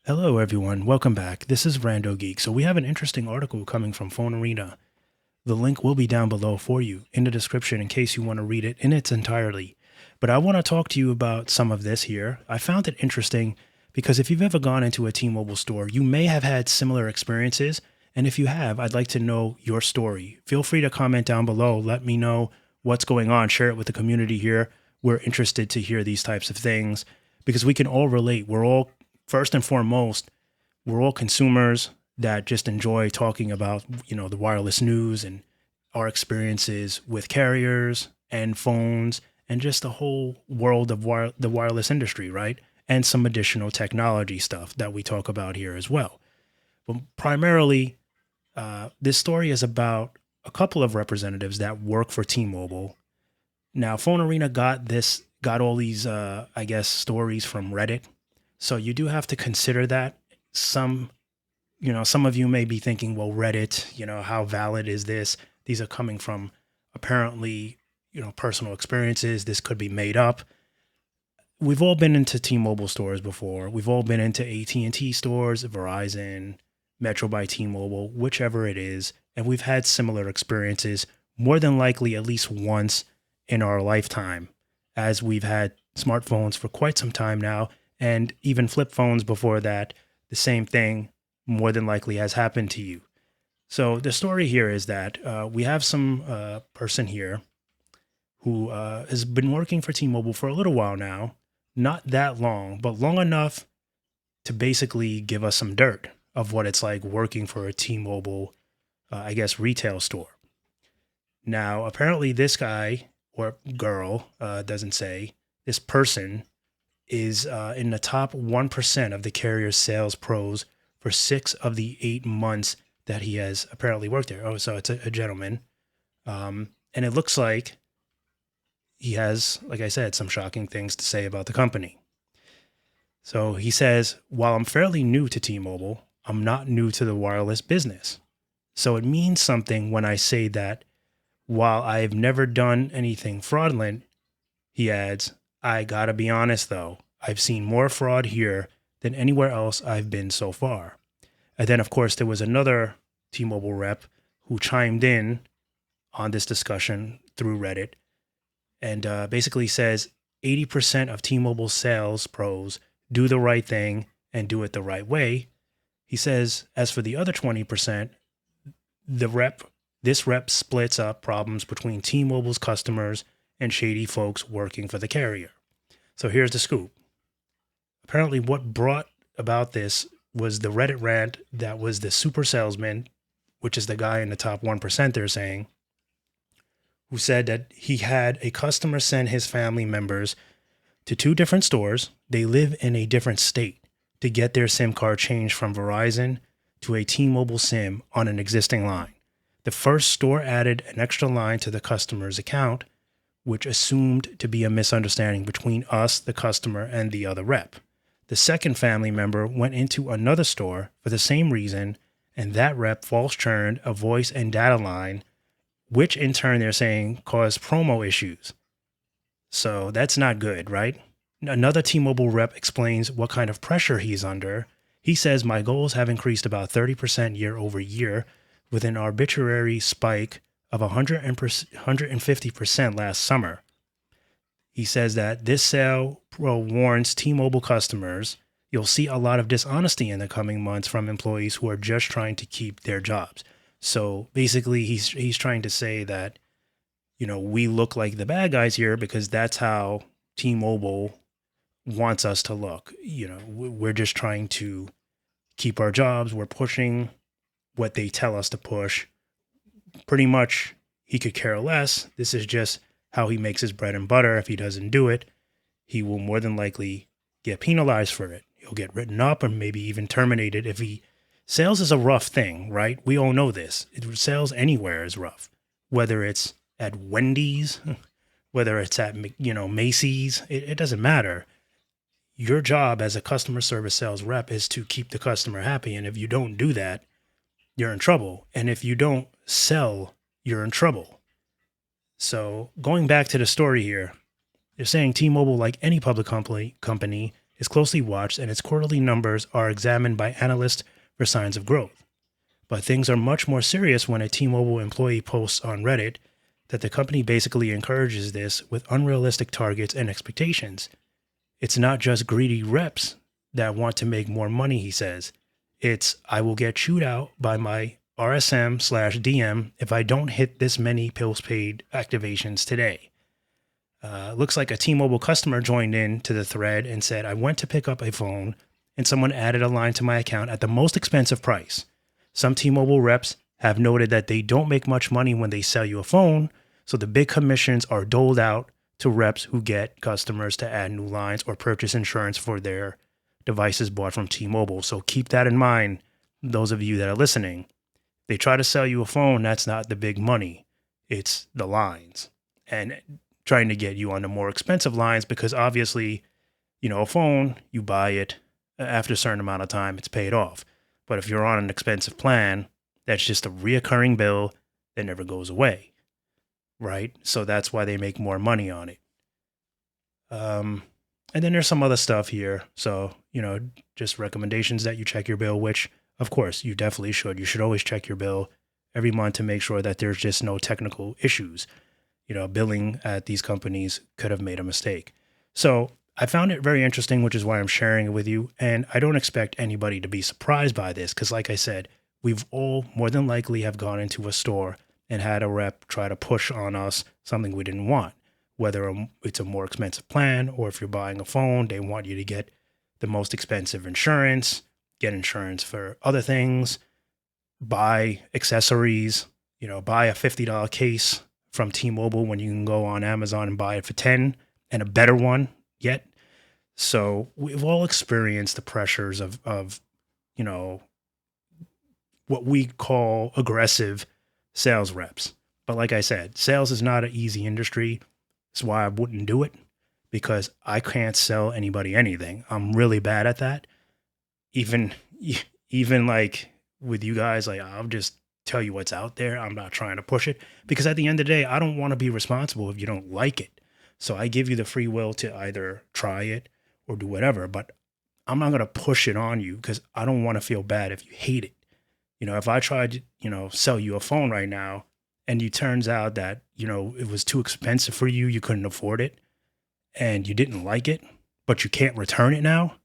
Hello, everyone. Welcome back. This is Rando Geek. So, we have an interesting article coming from Phone Arena. The link will be down below for you in the description in case you want to read it in its entirety. But I want to talk to you about some of this here. I found it interesting because if you've ever gone into a T-Mobile store, you may have had similar experiences. And if you have, I'd like to know your story. Feel free to comment down below. Let me know what's going on. Share it with the community here. We're interested to hear these types of things because we can all relate. We're all, first and foremost, we're all consumers that just enjoy talking about, the wireless news and our experiences with carriers and phones and just the whole world of the wireless industry, right? And some additional technology stuff that we talk about here as well. But primarily, this story is about a couple of representatives that work for T-Mobile. Now, Phone Arena got all these, stories from Reddit. So you do have to consider that. Some of you may be thinking, well, Reddit, how valid is this? These are coming from apparently, personal experiences. This could be made up. We've all been into T-Mobile stores before. We've all been into at&t stores, Verizon, Metro by T-Mobile, whichever it is. And we've had similar experiences, more than likely at least once in our lifetime, as we've had smartphones for quite some time now, and even flip phones before that. The same thing more than likely has happened to you. So the story here is that we have some person here who has been working for T-Mobile for a little while now, not that long, but long enough to basically give us some dirt of what it's like working for a T-Mobile, retail store. Now, apparently this guy or girl, doesn't say, this person is in the top 1% of the carrier's sales pros for 6 of the 8 months that he has apparently worked there. Oh, so it's a gentleman. And it looks like he has, like I said, some shocking things to say about the company. So he says, while I'm fairly new to T-Mobile, I'm not new to the wireless business. So it means something when I say that while I've never done anything fraudulent, he adds, I gotta be honest though, I've seen more fraud here than anywhere else I've been so far. And then, of course, there was another T-Mobile rep who chimed in on this discussion through Reddit and basically says 80% of T-Mobile sales pros do the right thing and do it the right way. He says, as for the other 20%, this rep splits up problems between T-Mobile's customers and shady folks working for the carrier. So here's the scoop. Apparently, what brought about this was the Reddit rant that was the super salesman, which is the guy in the top 1%, they're saying, who said that he had a customer send his family members to 2 different stores. They live in a different state to get their SIM card changed from Verizon to a T-Mobile SIM on an existing line. The first store added an extra line to the customer's account, which assumed to be a misunderstanding between us, the customer, and the other rep. The second family member went into another store for the same reason, and that rep false churned a voice and data line, which in turn they're saying caused promo issues. So that's not good, right? Another T-Mobile rep explains what kind of pressure he's under. He says, my goals have increased about 30% year over year, with an arbitrary spike of 150% last summer. He says that this sale pro warns T-Mobile customers you'll see a lot of dishonesty in the coming months from employees who are just trying to keep their jobs. So basically, he's trying to say that, we look like the bad guys here because that's how T-Mobile wants us to look. We're just trying to keep our jobs. We're pushing what they tell us to push. Pretty much, he could care less. This is just how he makes his bread and butter. If he doesn't do it, he will more than likely get penalized for it. He'll get written up or maybe even terminated. Sales is a rough thing, right? We all know this. Sales anywhere is rough, whether it's at Wendy's, whether it's at, Macy's, it doesn't matter. Your job as a customer service sales rep is to keep the customer happy. And if you don't do that, you're in trouble. And if you don't sell, you're in trouble. So going back to the story here, they're saying T-Mobile, like any public company, is closely watched and its quarterly numbers are examined by analysts for signs of growth. But things are much more serious when a T-Mobile employee posts on Reddit that the company basically encourages this with unrealistic targets and expectations. It's not just greedy reps that want to make more money, he says. It's, I will get chewed out by my RSM/DM if I don't hit this many postpaid activations today. Looks like a T-Mobile customer joined in to the thread and said, I went to pick up a phone and someone added a line to my account at the most expensive price. Some T-Mobile reps have noted that they don't make much money when they sell you a phone, so the big commissions are doled out to reps who get customers to add new lines or purchase insurance for their devices bought from T-Mobile. So keep that in mind, those of you that are listening. They try to sell you a phone, that's not the big money. It's the lines. And trying to get you on the more expensive lines because obviously, a phone, you buy it after a certain amount of time, it's paid off. But if you're on an expensive plan, that's just a reoccurring bill that never goes away, right? So that's why they make more money on it. And then there's some other stuff here. So, just recommendations that you check your bill, which of course you definitely should. You should always check your bill every month to make sure that there's just no technical issues. Billing at these companies could have made a mistake. So I found it very interesting, which is why I'm sharing it with you. And I don't expect anybody to be surprised by this because, like I said, we've all more than likely have gone into a store and had a rep try to push on us something we didn't want, whether it's a more expensive plan or if you're buying a phone, they want you to get the most expensive insurance, get insurance for other things, buy accessories, buy a $50 case from T-Mobile when you can go on Amazon and buy it for $10 and a better one yet. So we've all experienced the pressures of what we call aggressive sales reps. But like I said, sales is not an easy industry. That's why I wouldn't do it because I can't sell anybody anything. I'm really bad at that. Even like with you guys, like I'll just tell you what's out there. I'm not trying to push it because at the end of the day, I don't want to be responsible if you don't like it. So I give you the free will to either try it or do whatever, but I'm not going to push it on you because I don't want to feel bad if you hate it. If I tried to, sell you a phone right now and it turns out that, it was too expensive for you, you couldn't afford it and you didn't like it, but you can't return it now,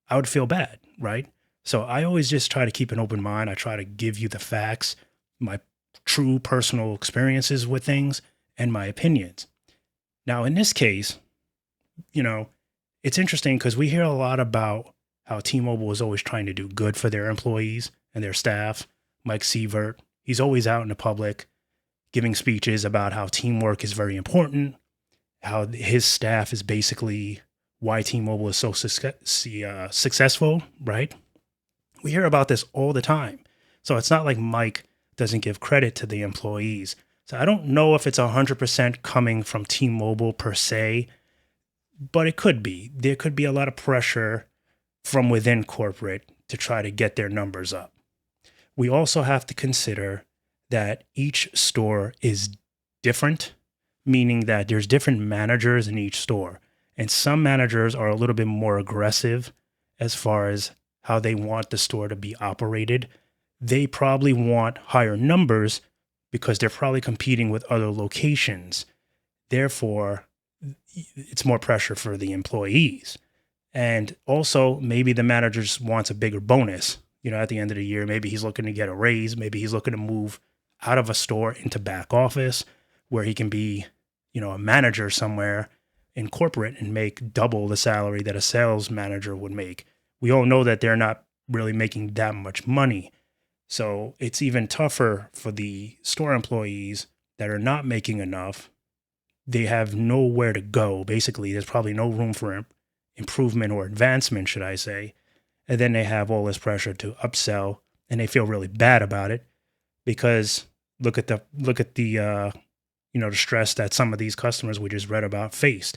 I would feel bad, right? So I always just try to keep an open mind. I try to give you the facts, my true personal experiences with things, and my opinions. Now, in this case, it's interesting because we hear a lot about how T-Mobile is always trying to do good for their employees and their staff. Mike Sievert, he's always out in the public giving speeches about how teamwork is very important, how his staff is basically why T-Mobile is so successful, right? We hear about this all the time. So it's not like Mike doesn't give credit to the employees. So I don't know if it's 100% coming from T-Mobile per se, but it could be. There could be a lot of pressure from within corporate to try to get their numbers up. We also have to consider that each store is different, meaning that there's different managers in each store. And some managers are a little bit more aggressive as far as how they want the store to be operated. They probably want higher numbers because they're probably competing with other locations. Therefore, it's more pressure for the employees. And also, maybe the manager just wants a bigger bonus. At the end of the year, maybe he's looking to get a raise. Maybe he's looking to move out of a store into back office where he can be, a manager somewhere in corporate and make double the salary that a sales manager would make. We all know that they're not really making that much money. So it's even tougher for the store employees that are not making enough. They have nowhere to go. Basically, there's probably no room for improvement or advancement, should I say. And then they have all this pressure to upsell and they feel really bad about it because look at the the stress that some of these customers we just read about faced.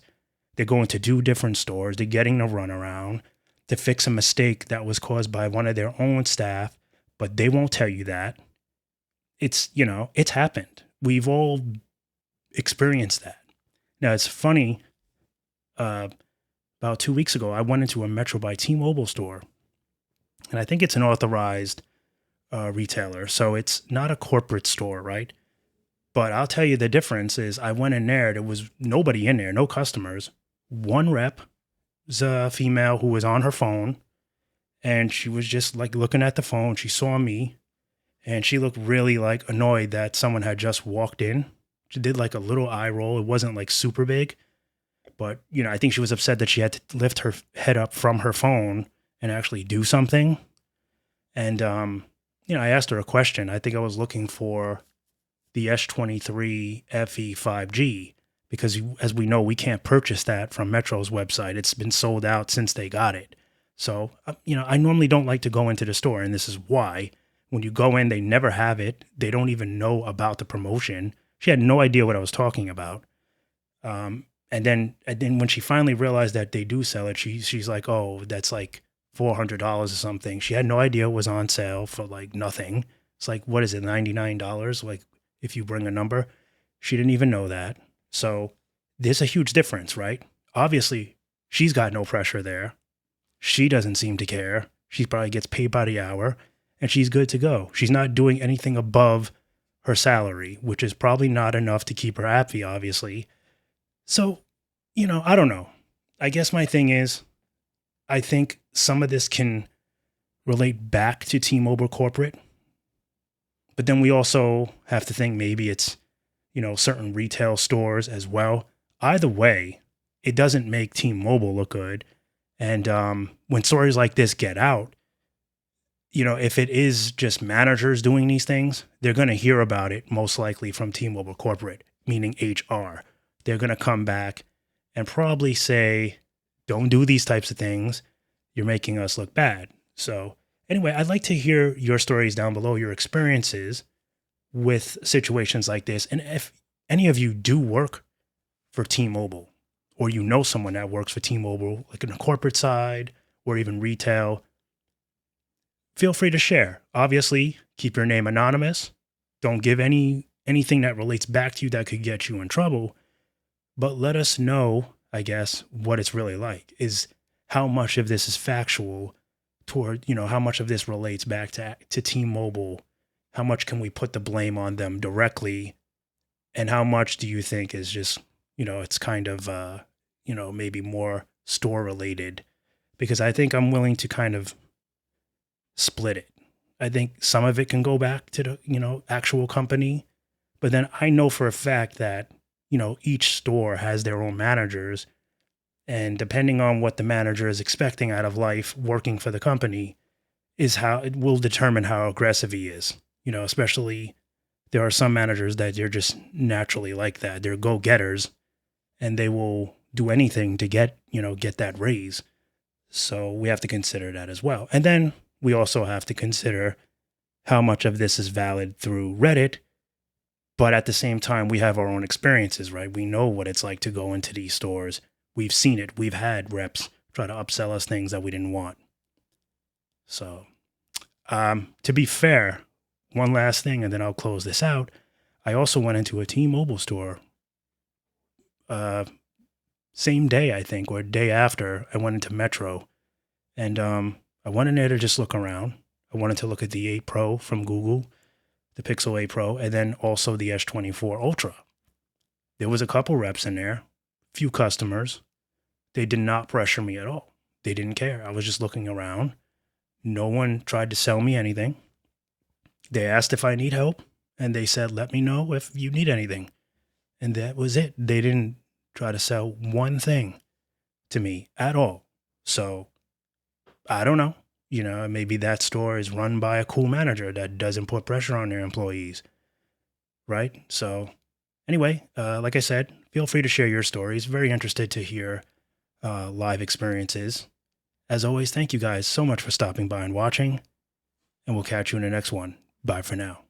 They're going to 2 different stores. They're getting a runaround to fix a mistake that was caused by one of their own staff, but they won't tell you that. It's happened. We've all experienced that. Now it's funny. about 2 weeks ago, I went into a Metro by T-Mobile store, and I think it's an authorized retailer, so it's not a corporate store, right? But I'll tell you the difference is I went in there, there was nobody in there, no customers. One rep was a female who was on her phone, and she was just like looking at the phone. She saw me, and she looked really like annoyed that someone had just walked in. She did like a little eye roll. It wasn't like super big, but I think she was upset that she had to lift her head up from her phone and actually do something. And I asked her a question. I think I was looking for the S23 FE 5G because, as we know, we can't purchase that from Metro's website. It's been sold out since they got it. So, I normally don't like to go into the store, and this is why. When you go in, they never have it. They don't even know about the promotion. She had no idea what I was talking about. And then when she finally realized that they do sell it, she's like, "Oh, that's like $400 or something." She had no idea it was on sale for like nothing. It's like, what is it, $99? Like if you bring a number. She didn't even know that. So there's a huge difference, right? Obviously, she's got no pressure there. She doesn't seem to care. She probably gets paid by the hour, and she's good to go. She's not doing anything above her salary, which is probably not enough to keep her happy, obviously. So, I don't know. I guess my thing is, I think some of this can relate back to T-Mobile corporate, but then we also have to think maybe it's, certain retail stores as well. Either way, it doesn't make T-Mobile look good. And when stories like this get out, if it is just managers doing these things, they're going to hear about it most likely from T-Mobile corporate, meaning HR. They're going to come back and probably say, don't do these types of things. You're making us look bad. So anyway, I'd like to hear your stories down below, your experiences with situations like this. And if any of you do work for T-Mobile, or you know someone that works for T-Mobile, like in the corporate side or even retail, feel free to share. Obviously, keep your name anonymous. Don't give anything that relates back to you that could get you in trouble. But let us know, I guess, what it's really like. Is how much of this is factual toward, how much of this relates back to T-Mobile? How much can we put the blame on them directly? And how much do you think is just, it's kind of, maybe more store related? Because I think I'm willing to kind of split it. I think some of it can go back to the, actual company. But then I know for a fact that, each store has their own managers. And depending on what the manager is expecting out of life working for the company is how it will determine how aggressive he is. Especially there are some managers that they're just naturally like that. They're go-getters and they will do anything to get that raise. So we have to consider that as well. And then we also have to consider how much of this is valid through Reddit. But at the same time, we have our own experiences, right? We know what it's like to go into these stores. We've seen it. We've had reps try to upsell us things that we didn't want. So to be fair, one last thing, and then I'll close this out. I also went into a T-Mobile store same day, I think, or day after I went into Metro. And I went in there to just look around. I wanted to look at the 8 Pro from Google, the Pixel 8 Pro, and then also the S24 Ultra. There was a couple reps in there, few customers. They did not pressure me at all. They didn't care. I was just looking around. No one tried to sell me anything. They asked if I need help, and they said, let me know if you need anything. And that was it. They didn't try to sell one thing to me at all. So I don't know. Maybe that store is run by a cool manager that doesn't put pressure on their employees. Right? So anyway, like I said, feel free to share your stories. Very interested to hear live experiences. As always, thank you guys so much for stopping by and watching. And we'll catch you in the next one. Bye for now.